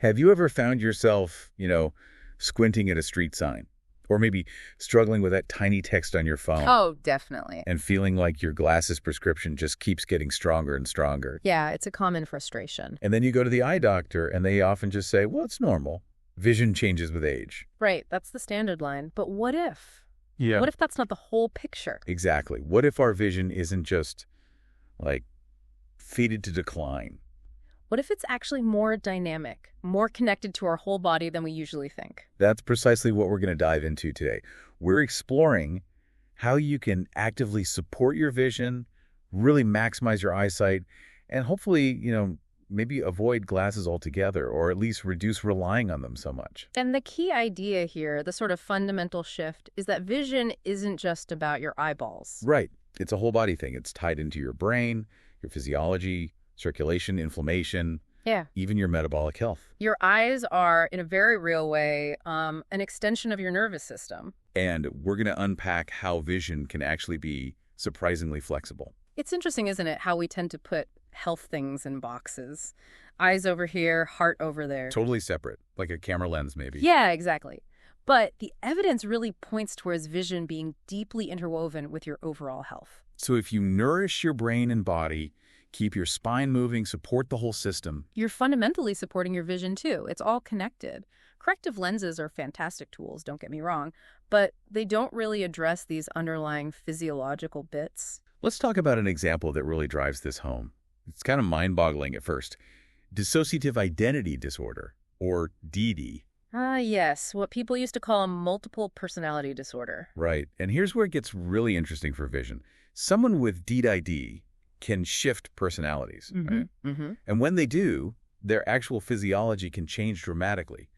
Have you ever found yourself, squinting at a street sign? Or maybe struggling with that tiny text on your phone Oh, definitely. and feeling like your glasses prescription just keeps getting stronger and stronger? Yeah, it's a common frustration. And then you go to the eye doctor and they often just say, well, it's normal. Vision changes with age. Right, that's the standard line. But what if? Yeah. What if that's not the whole picture? Exactly. What if our vision isn't just, like, fated to decline? What if it's actually more dynamic, more connected to our whole body than we usually think? That's precisely what we're going to dive into today. We're exploring how you can actively support your vision, really maximize your eyesight, and hopefully, maybe avoid glasses altogether, or at least reduce relying on them so much. And the key idea here, the sort of fundamental shift, is that vision isn't just about your eyeballs. Right. It's a whole body thing. It's tied into your brain, your physiology, circulation, inflammation, Yeah. even your metabolic health. Your eyes are, in a very real way, an extension of your nervous system. And we're going to unpack how vision can actually be surprisingly flexible. It's interesting, isn't it, how we tend to put health things in boxes. Eyes over here, heart over there. Totally separate, like a camera lens maybe. Yeah, exactly. But the evidence really points towards vision being deeply interwoven with your overall health. So if you nourish your brain and body, keep your spine moving, support the whole system. You're fundamentally supporting your vision too. It's all connected. Corrective lenses are fantastic tools, don't get me wrong, but they don't really address these underlying physiological bits. Let's talk about an example that really drives this home. It's kind of mind-boggling at first. Dissociative identity disorder, or DD. Ah, yes, what people used to call a multiple personality disorder. Right, and here's where it gets really interesting for vision. Someone with DID can shift personalities, right? And when they do, their actual physiology can change dramatically.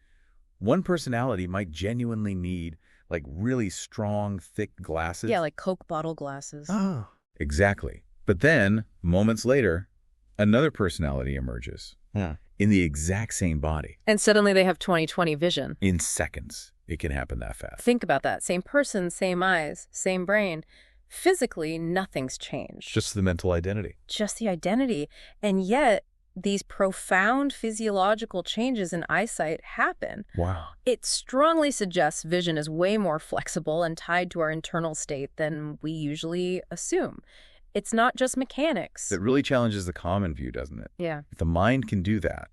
One personality might genuinely need, like, really strong, thick glasses. Yeah, like Coke bottle glasses. Oh. Exactly. But then, moments later, another personality emerges. Yeah. In the exact same body. And suddenly they have 20/20 vision. In seconds. It can happen that fast. Think about that. Same person, same eyes, same brain. Physically, nothing's changed. Just the mental identity. Just the identity. And yet, these profound physiological changes in eyesight happen. Wow. It strongly suggests vision is way more flexible and tied to our internal state than we usually assume. It's not just mechanics. It really challenges the common view, doesn't it? Yeah. If the mind can do that,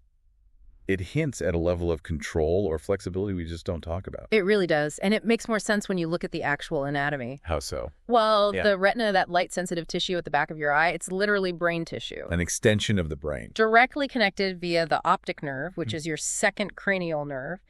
it hints at a level of control or flexibility we just don't talk about. It really does. And it makes more sense when you look at the actual anatomy. How so? Well, the retina, that light-sensitive tissue at the back of your eye, it's literally brain tissue. An extension of the brain. Directly connected via the optic nerve, which is your second cranial nerve.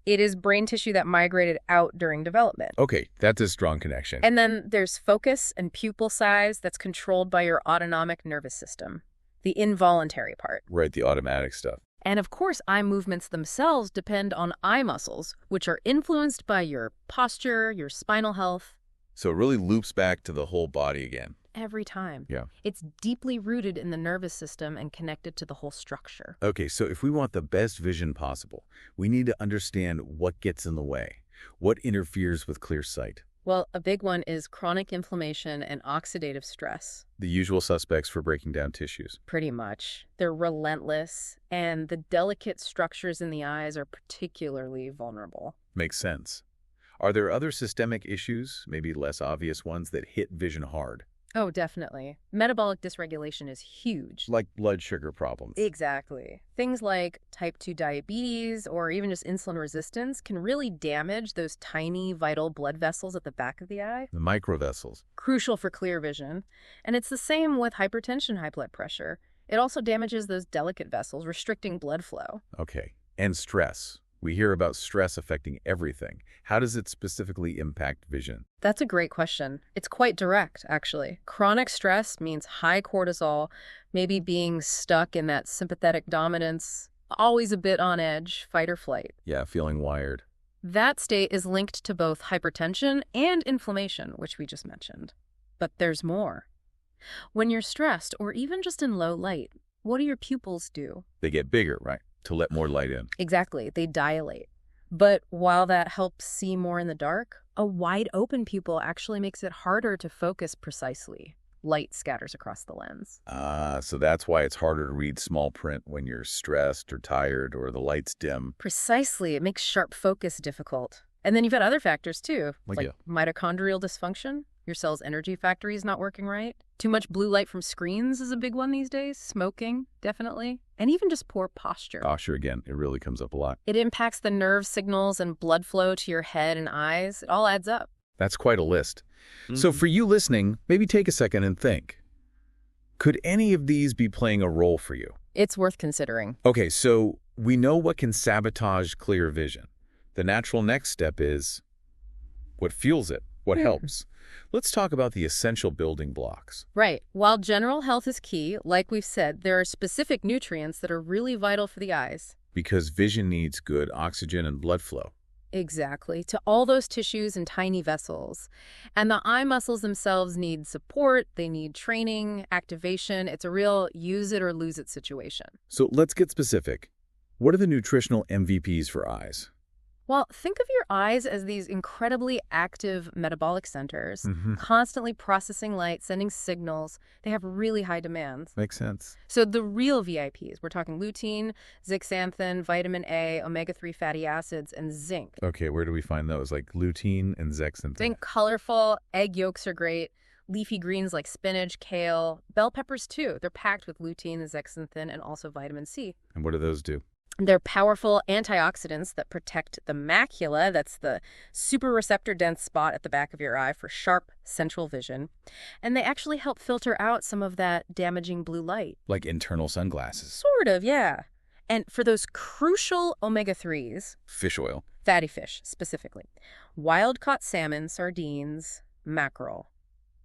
It is brain tissue that migrated out during development. Okay, that's a strong connection. And then there's focus and pupil size that's controlled by your autonomic nervous system, the involuntary part. Right, the automatic stuff. And of course, eye movements themselves depend on eye muscles, which are influenced by your posture, your spinal health. So it really loops back to the whole body again. Every time. Yeah. It's deeply rooted in the nervous system and connected to the whole structure. Okay, so if we want the best vision possible, we need to understand what gets in the way, what interferes with clear sight. Well, a big one is chronic inflammation and oxidative stress. The usual suspects for breaking down tissues. Pretty much. They're relentless, and the delicate structures in the eyes are particularly vulnerable. Makes sense. Are there other systemic issues, maybe less obvious ones, that hit vision hard? Oh, definitely. Metabolic dysregulation is huge. Like blood sugar problems. Exactly. Things like type 2 diabetes or even just insulin resistance can really damage those tiny vital blood vessels at the back of the eye. The microvessels. Crucial for clear vision. And it's the same with hypertension, high blood pressure. It also damages those delicate vessels, restricting blood flow. Okay. And stress. We hear about stress affecting everything. How does it specifically impact vision? That's a great question. It's quite direct, actually. Chronic stress means high cortisol, maybe being stuck in that sympathetic dominance, always a bit on edge, fight or flight. Yeah, feeling wired. That state is linked to both hypertension and inflammation, which we just mentioned. But there's more. When you're stressed or even just in low light, what do your pupils do? They get bigger, right? To let more light in. Exactly. They dilate. But while that helps see more in the dark, a wide open pupil actually makes it harder to focus precisely. light scatters across the lens. So that's why it's harder to read small print when you're stressed or tired or the light's dim. Precisely. It makes sharp focus difficult. And then you've got other factors, too, like mitochondrial dysfunction. Your cell's energy factory is not working right. Too much blue light from screens is a big one these days. Smoking, definitely. And even just poor posture. Posture, again, it really comes up a lot. It impacts the nerve signals and blood flow to your head and eyes. It all adds up. That's quite a list. So for you listening, maybe take a second and think. Could any of these be playing a role for you? It's worth considering. Okay, so we know what can sabotage clear vision. The natural next step is what fuels it, what helps. Let's talk about the essential building blocks. Right. While general health is key, like we've said, there are specific nutrients that are really vital for the eyes. Because vision needs good oxygen and blood flow. Exactly, to all those tissues and tiny vessels. And the eye muscles themselves need support, they need training, activation. It's a real use it or lose it situation. So let's get specific. What are the nutritional MVPs for eyes? Well, think of your eyes as these incredibly active metabolic centers, constantly processing light, sending signals. They have really high demands. Makes sense. So the real VIPs, we're talking lutein, zeaxanthin, vitamin A, omega-3 fatty acids, and zinc. Okay, where do we find those? Like lutein and zeaxanthin? Think colorful, egg yolks are great, leafy greens like spinach, kale, bell peppers too. They're packed with lutein and zeaxanthin and also vitamin C. And what do those do? They're powerful antioxidants that protect the macula, that's the super receptor-dense spot at the back of your eye for sharp central vision. And they actually help filter out some of that damaging blue light. Like internal sunglasses. Sort of, yeah. And for those crucial omega-3s... Fish oil. Fatty fish, specifically. Wild-caught salmon, sardines, mackerel.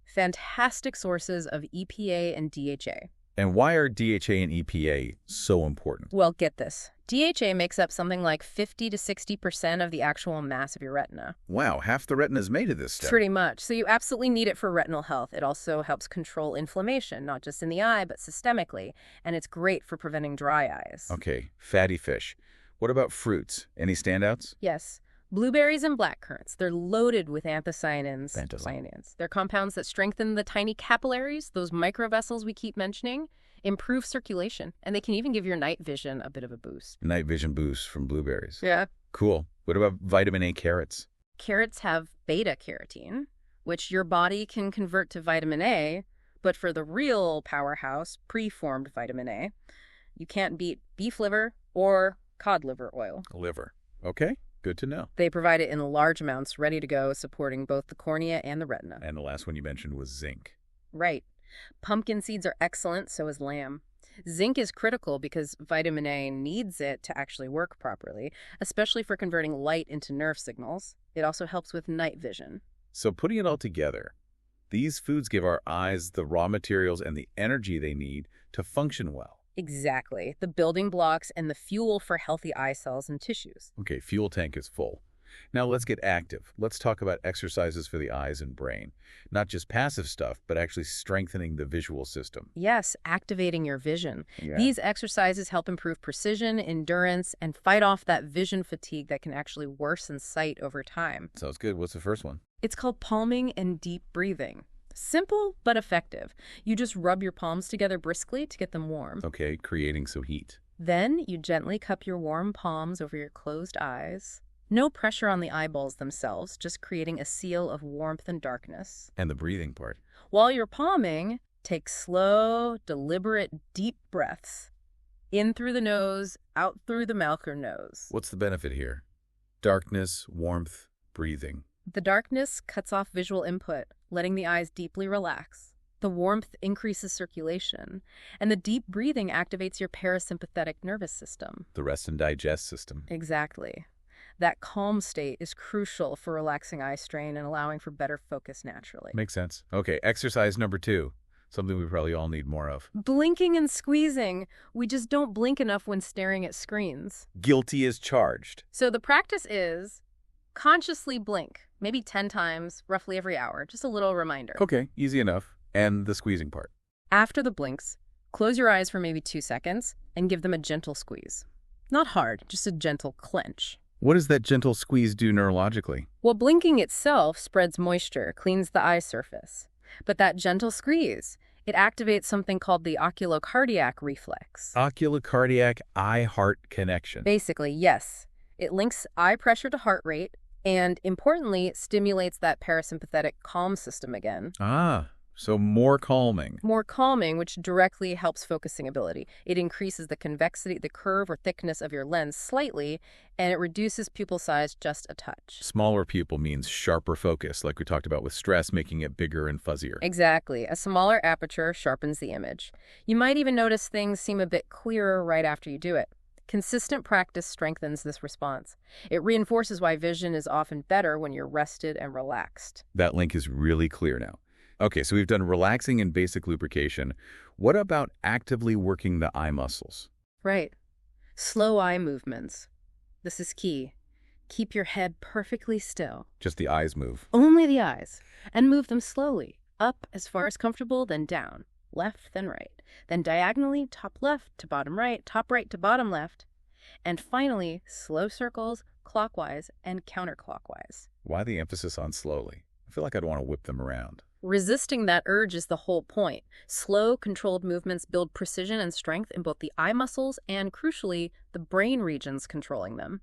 Fantastic sources of EPA and DHA. And why are DHA and EPA so important? Well, get this. DHA makes up something like 50 to 60% of the actual mass of your retina. Wow, half the retina is made of this stuff. Pretty much. So you absolutely need it for retinal health. It also helps control inflammation, not just in the eye, but systemically. And it's great for preventing dry eyes. Okay, fatty fish. What about fruits? Any standouts? Yes. Blueberries and blackcurrants, they're loaded with anthocyanins. Anthocyanins. They're compounds that strengthen the tiny capillaries, those microvessels we keep mentioning, improve circulation, and they can even give your night vision a bit of a boost. Night vision boost from blueberries. Yeah. Cool. What about vitamin A carrots? Carrots have beta-carotene, which your body can convert to vitamin A, but for the real powerhouse, preformed vitamin A, you can't beat beef liver or cod liver oil. Liver. Okay. Good to know. They provide it in large amounts, ready to go, supporting both the cornea and the retina. And the last one you mentioned was zinc. Right. Pumpkin seeds are excellent, so is lamb. Zinc is critical because vitamin A needs it to actually work properly, especially for converting light into nerve signals. It also helps with night vision. So putting it all together, these foods give our eyes the raw materials and the energy they need to function well. Exactly. The building blocks and the fuel for healthy eye cells and tissues. Okay, fuel tank is full. Now let's get active. Let's talk about exercises for the eyes and brain. Not just passive stuff, but actually strengthening the visual system. Yes, activating your vision. Yeah. These exercises help improve precision, endurance, and fight off that vision fatigue that can actually worsen sight over time. Sounds good. What's the first one? It's called palming and deep breathing. Simple but effective. You just rub your palms together briskly to get them warm. Okay, creating some heat. Then you gently cup your warm palms over your closed eyes. No pressure on the eyeballs themselves, just creating a seal of warmth and darkness. And the breathing part. While you're palming, take slow, deliberate, deep breaths. In through the nose, out through the mouth or nose. What's the benefit here? Darkness, warmth, breathing. The darkness cuts off visual input, letting the eyes deeply relax. The warmth increases circulation, and the deep breathing activates your parasympathetic nervous system. The rest and digest system. Exactly. That calm state is crucial for relaxing eye strain and allowing for better focus naturally. Makes sense. Okay, exercise number 2. Something we probably all need more of. Blinking and squeezing. We just don't blink enough when staring at screens. Guilty as charged. So the practice is consciously blink, maybe 10 times, roughly every hour. Just a little reminder. Okay, easy enough. And the squeezing part. After the blinks, close your eyes for maybe 2 seconds and give them a gentle squeeze. Not hard, just a gentle clench. What does that gentle squeeze do neurologically? Well, blinking itself spreads moisture, cleans the eye surface. But that gentle squeeze, it activates something called the oculocardiac reflex. Oculocardiac eye-heart connection. Basically, yes. It links eye pressure to heart rate, and importantly, it stimulates that parasympathetic calm system again. Ah, so more calming. More calming, which directly helps focusing ability. It increases the convexity, the curve or thickness of your lens slightly, and it reduces pupil size just a touch. Smaller pupil means sharper focus, like we talked about with stress, making it bigger and fuzzier. Exactly. A smaller aperture sharpens the image. You might even notice things seem a bit clearer right after you do it. Consistent practice strengthens this response. It reinforces why vision is often better when you're rested and relaxed. That link is really clear now. Okay, so we've done relaxing and basic lubrication. What about actively working the eye muscles? Right. Slow eye movements. This is key. Keep your head perfectly still. Just the eyes move. Only the eyes. And move them slowly. Up as far as comfortable, then down. Left, then right. Then diagonally, top left to bottom right, top right to bottom left. And finally, slow circles, clockwise and counterclockwise. Why the emphasis on slowly? I feel like I'd want to whip them around. Resisting that urge is the whole point. Slow, controlled movements build precision and strength in both the eye muscles and, crucially, the brain regions controlling them.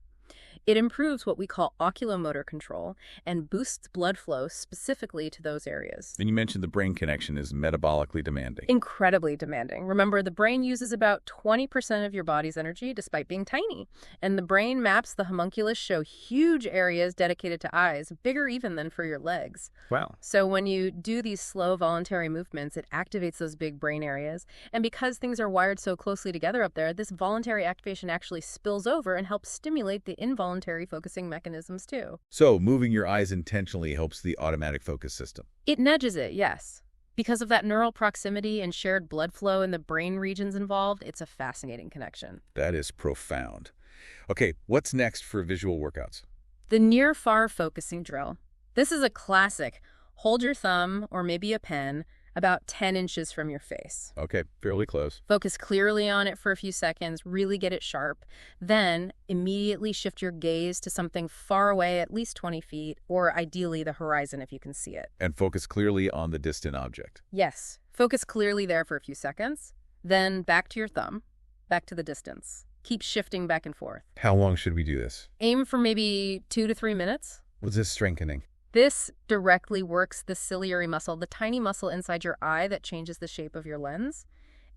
It improves what we call oculomotor control and boosts blood flow specifically to those areas. And you mentioned the brain connection is metabolically demanding. Incredibly demanding. Remember, the brain uses about 20% of your body's energy despite being tiny. And the brain maps the homunculus show huge areas dedicated to eyes, bigger even than for your legs. Wow. So when you do these slow voluntary movements, it activates those big brain areas. And because things are wired so closely together up there, this voluntary activation actually spills over and helps stimulate the involuntary focusing mechanisms too. So moving your eyes intentionally helps the automatic focus system. It nudges it, yes. Because of that neural proximity and shared blood flow in the brain regions involved, it's a fascinating connection. That is profound. Okay, what's next for visual workouts? The near-far focusing drill. This is a classic. Hold your thumb, or maybe a pen, about 10 inches from your face. Okay, fairly close. Focus clearly on it for a few seconds, really get it sharp. Then immediately shift your gaze to something far away, at least 20 feet, or ideally the horizon if you can see it. And focus clearly on the distant object. Yes, focus clearly there for a few seconds. Then back to your thumb, back to the distance. Keep shifting back and forth. How long should we do this? Aim for maybe 2 to 3 minutes. What's this strengthening? This directly works the ciliary muscle, the tiny muscle inside your eye that changes the shape of your lens,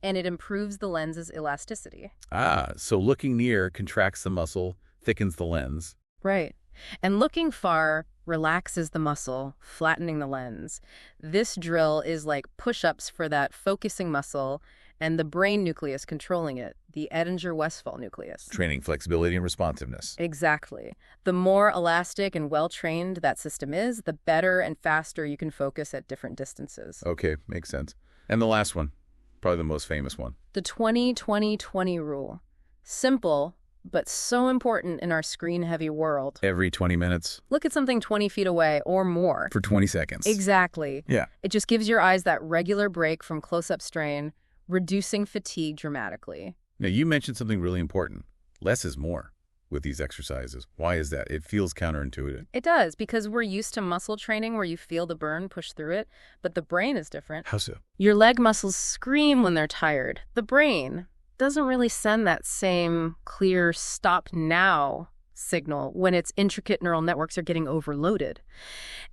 and it improves the lens's elasticity. Ah, so looking near contracts the muscle, thickens the lens. Right. And looking far relaxes the muscle, flattening the lens. This drill is like push-ups for that focusing muscle and the brain nucleus controlling it, the Edinger-Westphal nucleus. Training flexibility and responsiveness. Exactly. The more elastic and well-trained that system is, the better and faster you can focus at different distances. Okay, makes sense. And the last one, probably the most famous one. The 20-20-20 rule. Simple, but so important in our screen-heavy world. Every 20 minutes. Look at something 20 feet away or more. For 20 seconds. Exactly. Yeah. It just gives your eyes that regular break from close-up strain, reducing fatigue dramatically. Now, you mentioned something really important. Less is more with these exercises. Why is that? It feels counterintuitive. It does, because we're used to muscle training where you feel the burn push through it, but the brain is different. How so? Your leg muscles scream when they're tired. The brain doesn't really send that same clear stop now signal when its intricate neural networks are getting overloaded.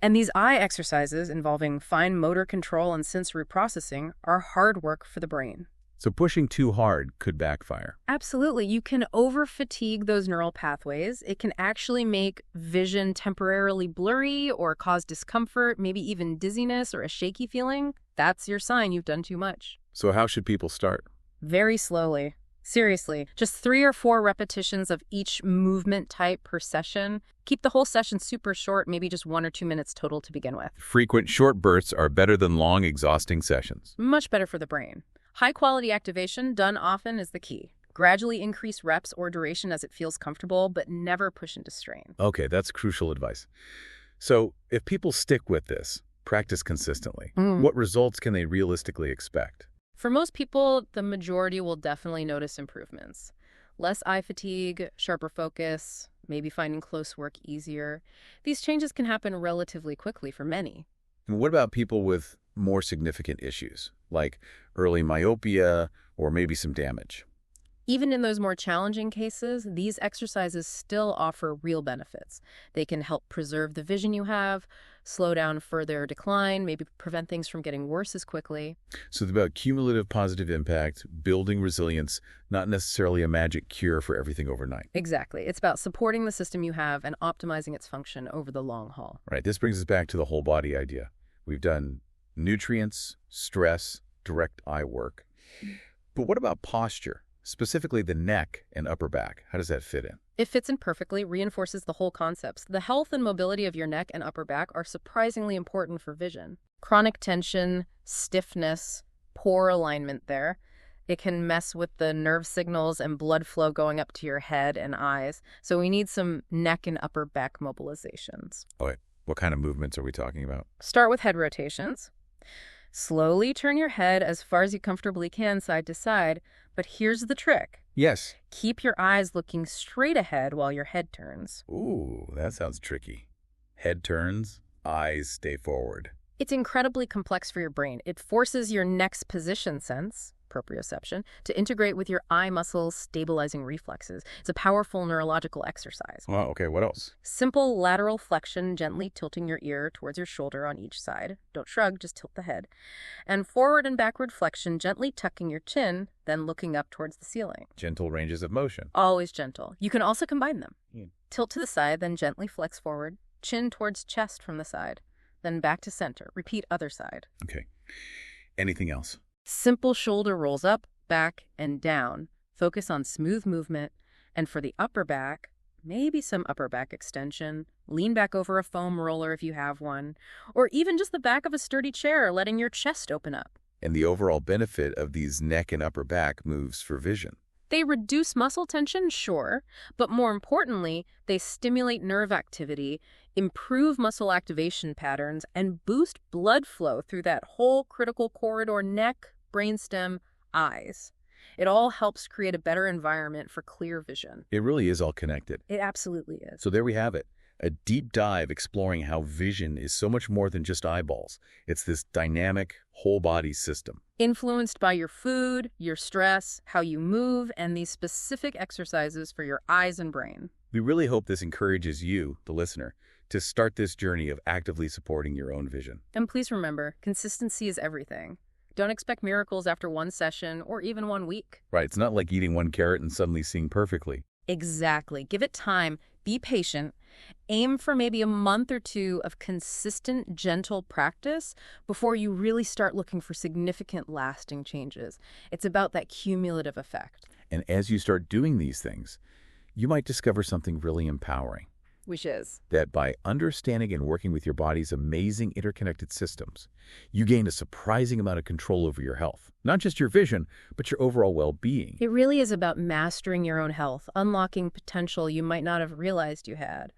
And these eye exercises involving fine motor control and sensory processing are hard work for the brain. So pushing too hard could backfire. Absolutely. You can over-fatigue those neural pathways. It can actually make vision temporarily blurry or cause discomfort, maybe even dizziness or a shaky feeling. That's your sign you've done too much. So how should people start? Very slowly. Seriously, just 3 or 4 repetitions of each movement type per session. Keep the whole session super short, maybe just 1 or 2 minutes total to begin with. Frequent short bursts are better than long, exhausting sessions. Much better for the brain. High-quality activation done often is the key. Gradually increase reps or duration as it feels comfortable, but never push into strain. Okay, that's crucial advice. So if people stick with this, practice consistently, what results can they realistically expect? For most people, the majority will definitely notice improvements. Less eye fatigue, sharper focus, maybe finding close work easier. These changes can happen relatively quickly for many. And what about people with more significant issues, like early myopia or maybe some damage. Even in those more challenging cases, these exercises still offer real benefits. They can help preserve the vision you have, slow down further decline, maybe prevent things from getting worse as quickly. So it's about cumulative positive impact, building resilience, not necessarily a magic cure for everything overnight. Exactly. It's about supporting the system you have and optimizing its function over the long haul. Right. This brings us back to the whole body idea. We've done nutrients, stress, direct eye work. But what about posture? Specifically the neck and upper back. How does that fit in? It fits in perfectly, reinforces the whole concepts. The health and mobility of your neck and upper back are surprisingly important for vision. Chronic tension, stiffness, poor alignment there. It can mess with the nerve signals and blood flow going up to your head and eyes. So we need some neck and upper back mobilizations. Oh, wait. What kind of movements are we talking about? Start with head rotations. Slowly turn your head as far as you comfortably can side to side. But here's the trick. Yes. Keep your eyes looking straight ahead while your head turns. Ooh, that sounds tricky. Head turns, eyes stay forward. It's incredibly complex for your brain. It forces your neck's position sense, proprioception, to integrate with your eye muscles' stabilizing reflexes. It's a powerful neurological exercise. Wow, okay, what else? Simple lateral flexion, gently tilting your ear towards your shoulder on each side. Don't shrug, just tilt the head. And forward and backward flexion, gently tucking your chin, then looking up towards the ceiling. Gentle ranges of motion. Always gentle. You can also combine them. Tilt to the side, then gently flex forward. Chin towards chest from the side. Then back to center. Repeat other side. Okay. Anything else? Simple shoulder rolls up, back, and down. Focus on smooth movement. And for the upper back, maybe some upper back extension. Lean back over a foam roller if you have one. Or even just the back of a sturdy chair, letting your chest open up. And the overall benefit of these neck and upper back moves for vision. They reduce muscle tension, sure, but more importantly, they stimulate nerve activity, improve muscle activation patterns, and boost blood flow through that whole critical corridor: neck, brainstem, eyes. It all helps create a better environment for clear vision. It really is all connected. It absolutely is. So there we have it. A deep dive exploring how vision is so much more than just eyeballs. It's this dynamic, whole-body system. Influenced by your food, your stress, how you move, and these specific exercises for your eyes and brain. We really hope this encourages you, the listener, to start this journey of actively supporting your own vision. And please remember, consistency is everything. Don't expect miracles after one session or even 1 week. Right, it's not like eating one carrot and suddenly seeing perfectly. Exactly. Give it time. Be patient. Aim for maybe a month or two of consistent, gentle practice before you really start looking for significant, lasting changes. It's about that cumulative effect. And as you start doing these things, you might discover something really empowering. Which is? That by understanding and working with your body's amazing interconnected systems, you gain a surprising amount of control over your health. Not just your vision, but your overall well-being. It really is about mastering your own health, unlocking potential you might not have realized you had.